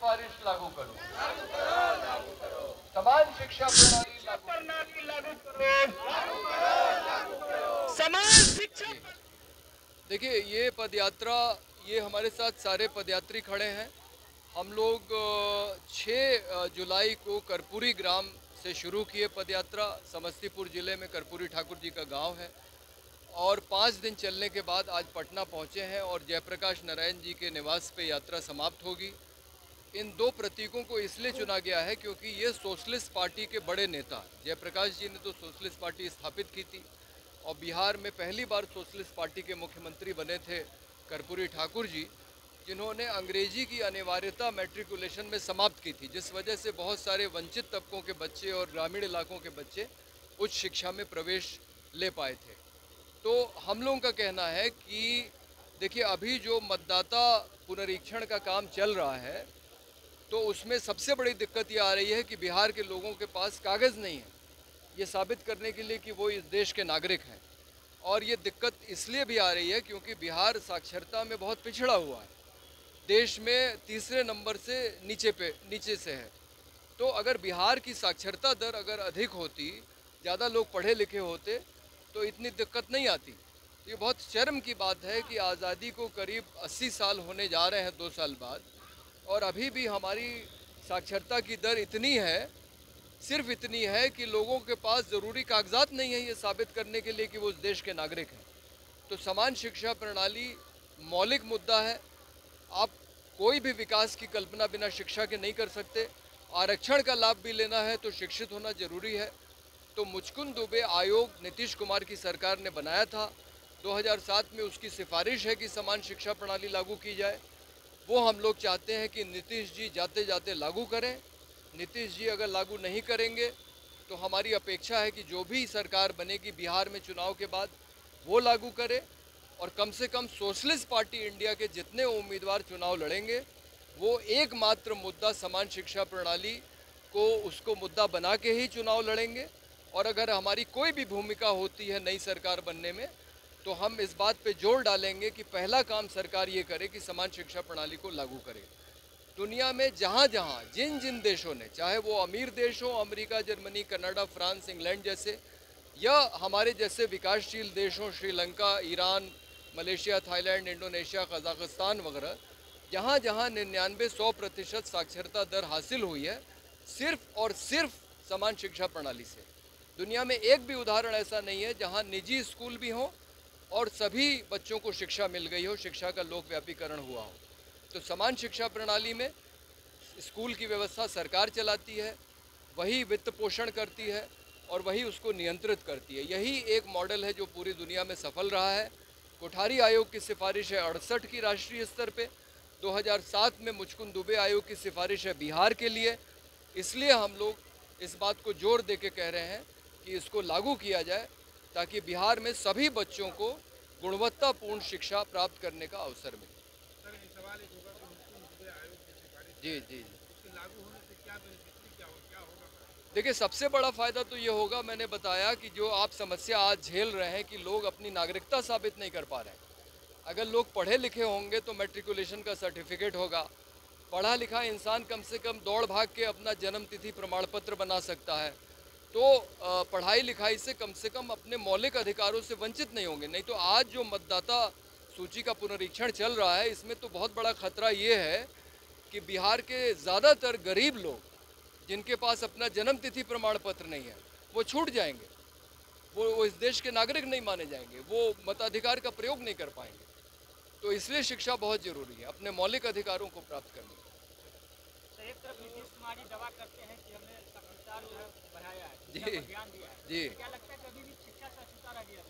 सिफारिश लागू करो। समान शिक्षा प्रणाली लागू करो। समान शिक्षा। देखिए, ये पदयात्रा, ये हमारे साथ सारे पदयात्री खड़े हैं। हम लोग 6 जुलाई को कर्पूरी ग्राम से शुरू किए पदयात्रा। समस्तीपुर जिले में कर्पूरी ठाकुर जी का गांव है और 5 दिन चलने के बाद आज पटना पहुंचे हैं और जयप्रकाश नारायण जी के निवास पे यात्रा समाप्त होगी। इन 2 प्रतीकों को इसलिए चुना गया है क्योंकि ये सोशलिस्ट पार्टी के बड़े नेता, जयप्रकाश जी ने तो सोशलिस्ट पार्टी स्थापित की थी और बिहार में पहली बार सोशलिस्ट पार्टी के मुख्यमंत्री बने थे कर्पूरी ठाकुर जी, जिन्होंने अंग्रेजी की अनिवार्यता मैट्रिकुलेशन में समाप्त की थी, जिस वजह से बहुत सारे वंचित तबकों के बच्चे और ग्रामीण इलाकों के बच्चे उच्च शिक्षा में प्रवेश ले पाए थे। तो हम लोगों का कहना है कि देखिए, अभी जो मतदाता पुनरीक्षण का काम चल रहा है तो उसमें सबसे बड़ी दिक्कत ये आ रही है कि बिहार के लोगों के पास कागज़ नहीं है ये साबित करने के लिए कि वो इस देश के नागरिक हैं। और ये दिक्कत इसलिए भी आ रही है क्योंकि बिहार साक्षरता में बहुत पिछड़ा हुआ है, देश में तीसरे नंबर से नीचे से है। तो अगर बिहार की साक्षरता दर अगर अधिक होती, ज़्यादा लोग पढ़े लिखे होते तो इतनी दिक्कत नहीं आती। ये बहुत शर्म की बात है कि आज़ादी को करीब 80 साल होने जा रहे हैं 2 साल बाद, और अभी भी हमारी साक्षरता की दर इतनी है, सिर्फ इतनी है कि लोगों के पास ज़रूरी कागजात नहीं है ये साबित करने के लिए कि वो उस देश के नागरिक हैं। तो समान शिक्षा प्रणाली मौलिक मुद्दा है। आप कोई भी विकास की कल्पना बिना शिक्षा के नहीं कर सकते। आरक्षण का लाभ भी लेना है तो शिक्षित होना जरूरी है। तो मुचकुंद दुबे आयोग नीतीश कुमार की सरकार ने बनाया था 2007 में, उसकी सिफारिश है कि समान शिक्षा प्रणाली लागू की जाए। वो हम लोग चाहते हैं कि नीतीश जी जाते जाते लागू करें। नीतीश जी अगर लागू नहीं करेंगे तो हमारी अपेक्षा है कि जो भी सरकार बनेगी बिहार में चुनाव के बाद वो लागू करे, और कम से कम सोशलिस्ट पार्टी इंडिया के जितने उम्मीदवार चुनाव लड़ेंगे वो एकमात्र मुद्दा समान शिक्षा प्रणाली को उसको मुद्दा बना के ही चुनाव लड़ेंगे। और अगर हमारी कोई भी भूमिका होती है नई सरकार बनने में तो हम इस बात पे जोर डालेंगे कि पहला काम सरकार ये करे कि समान शिक्षा प्रणाली को लागू करे। दुनिया में जहाँ जहाँ जिन जिन देशों ने, चाहे वो अमीर देश हो, America, Germany, Canada, France, England जैसे, या हमारे जैसे विकासशील देशों Sri Lanka, Iran, Malaysia, Thailand, Indonesia, Kazakhstan वगैरह, जहाँ जहाँ 99-100% साक्षरता दर हासिल हुई है सिर्फ और सिर्फ समान शिक्षा प्रणाली से। दुनिया में एक भी उदाहरण ऐसा नहीं है जहाँ निजी स्कूल भी हों और सभी बच्चों को शिक्षा मिल गई हो, शिक्षा का लोकव्यापीकरण हुआ हो। तो समान शिक्षा प्रणाली में स्कूल की व्यवस्था सरकार चलाती है, वही वित्त पोषण करती है और वही उसको नियंत्रित करती है। यही एक मॉडल है जो पूरी दुनिया में सफल रहा है। कोठारी आयोग की सिफारिश है 68 की राष्ट्रीय स्तर पे, 2007 में मुचकुंद दुबे आयोग की सिफारिश है बिहार के लिए। इसलिए हम लोग इस बात को जोर दे के कह रहे हैं कि इसको लागू किया जाए ताकि बिहार में सभी बच्चों को गुणवत्तापूर्ण शिक्षा प्राप्त करने का अवसर मिले। जी जी जी, देखिए, सबसे बड़ा फ़ायदा तो ये होगा, मैंने बताया कि जो आप समस्या आज झेल रहे हैं कि लोग अपनी नागरिकता साबित नहीं कर पा रहे हैं। अगर लोग पढ़े लिखे होंगे तो मैट्रिकुलेशन का सर्टिफिकेट होगा। पढ़ा लिखा इंसान कम से कम दौड़ भाग के अपना जन्म तिथि प्रमाण पत्र बना सकता है। तो पढ़ाई लिखाई से कम अपने मौलिक अधिकारों से वंचित नहीं होंगे। नहीं तो आज जो मतदाता सूची का पुनरीक्षण चल रहा है इसमें तो बहुत बड़ा खतरा ये है कि बिहार के ज़्यादातर गरीब लोग जिनके पास अपना जन्म तिथि प्रमाण पत्र नहीं है वो छूट जाएंगे, वो इस देश के नागरिक नहीं माने जाएंगे, वो मताधिकार का प्रयोग नहीं कर पाएंगे। तो इसलिए शिक्षा बहुत जरूरी है अपने मौलिक अधिकारों को प्राप्त करने के। एक तरफ नीतीश कुमार जी दावा करते हैं कि हमने साक्षरता बढ़ाया है, जी ध्यान दिया है, जी, क्या लगता है कि अभी भी शिक्षा साक्षरता रह गया?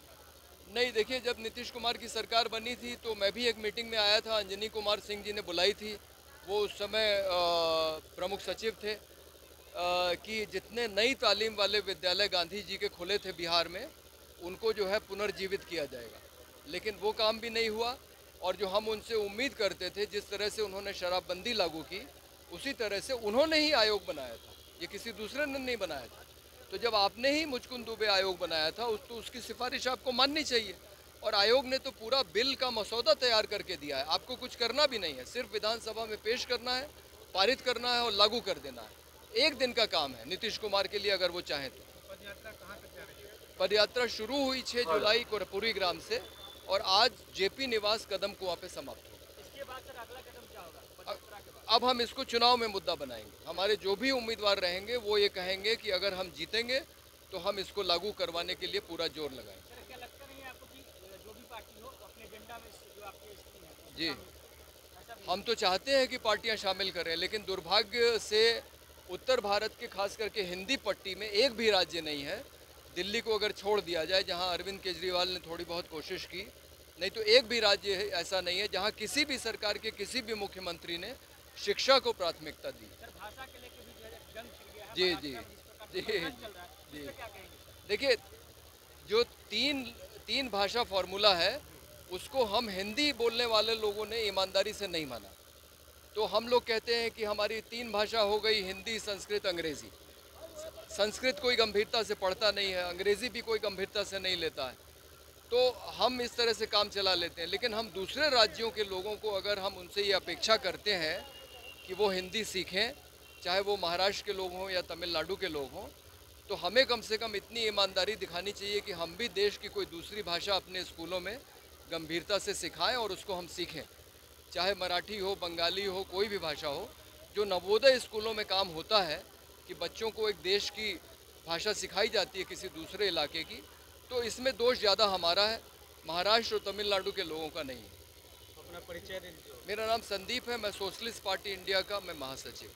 नहीं, देखिए, जब नीतीश कुमार की सरकार बनी थी तो मैं भी एक मीटिंग में आया था, अंजनी कुमार सिंह जी ने बुलाई थी, वो उस समय प्रमुख सचिव थे, कि जितने नई तालीम वाले विद्यालय गांधी जी के खुले थे बिहार में उनको जो है पुनर्जीवित किया जाएगा। लेकिन वो काम भी नहीं हुआ, और जो हम उनसे उम्मीद करते थे, जिस तरह से उन्होंने शराबबंदी लागू की उसी तरह से उन्होंने ही आयोग बनाया था, ये किसी दूसरे ने नहीं बनाया था। तो जब आपने ही मुचकुंद दुबे आयोग बनाया था तो उसकी सिफारिश आपको माननी चाहिए। और आयोग ने तो पूरा बिल का मसौदा तैयार करके दिया है, आपको कुछ करना भी नहीं है, सिर्फ विधानसभा में पेश करना है पारित करना है और लागू कर देना है। एक दिन का काम है नीतीश कुमार के लिए, अगर वो चाहें तो। पदयात्रा कहाँ तक जा रही है? पदयात्रा शुरू हुई 6 जुलाई को कर्पूरी ग्राम से और आज जेपी निवास कदम कुआं पे समाप्त होगा। इसके बाद सर अगला कदम क्या होगा पदयात्रा के बाद? अब हम इसको चुनाव में मुद्दा बनाएंगे। हमारे जो भी उम्मीदवार रहेंगे वो ये कहेंगे कि अगर हम जीतेंगे तो हम इसको लागू करवाने के लिए पूरा जोर लगाएंगे। सर क्या लगता नहीं है आपको कि जो भी पार्टी हो अपने एजेंडा में जो आपके स्कीम है जी, ऐसा भी हम तो चाहते हैं कि पार्टियां शामिल करें, लेकिन दुर्भाग्य से उत्तर भारत के खास करके हिंदी पट्टी में एक भी राज्य नहीं है, दिल्ली को अगर छोड़ दिया जाए जहां अरविंद केजरीवाल ने थोड़ी बहुत कोशिश की, नहीं तो एक भी राज्य ऐसा नहीं है जहां किसी भी सरकार के किसी भी मुख्यमंत्री ने शिक्षा को प्राथमिकता दी। सर भाषा के लेके भी जो है जंग छिड़ गया है जी भाषा जी का जिस प्रकार जी से संघर्ष चल रहा है जी। इस पे क्या कहेंगे सर? देखिए, जो तीन भाषा फॉर्मूला है उसको हम हिंदी बोलने वाले लोगों ने ईमानदारी से नहीं माना। तो हम लोग कहते हैं कि हमारी 3 भाषा हो गई, हिंदी, संस्कृत, अंग्रेज़ी। संस्कृत कोई गंभीरता से पढ़ता नहीं है, अंग्रेज़ी भी कोई गंभीरता से नहीं लेता है, तो हम इस तरह से काम चला लेते हैं। लेकिन हम दूसरे राज्यों के लोगों को अगर हम उनसे ये अपेक्षा करते हैं कि वो हिंदी सीखें, चाहे वो महाराष्ट्र के लोग हों या तमिलनाडु के लोग हों, तो हमें कम से कम इतनी ईमानदारी दिखानी चाहिए कि हम भी देश की कोई दूसरी भाषा अपने स्कूलों में गंभीरता से सिखाएं और उसको हम सीखें। चाहे मराठी हो, बंगाली हो, कोई भी भाषा हो। जो नवोदय स्कूलों में काम होता है कि बच्चों को एक देश की भाषा सिखाई जाती है किसी दूसरे इलाके की, तो इसमें दोष ज़्यादा हमारा है, महाराष्ट्र और तमिलनाडु के लोगों का नहीं है। अपना परिचय दे दीजिए। मेरा नाम संदीप है, मैं सोशलिस्ट पार्टी इंडिया का मैं महासचिव।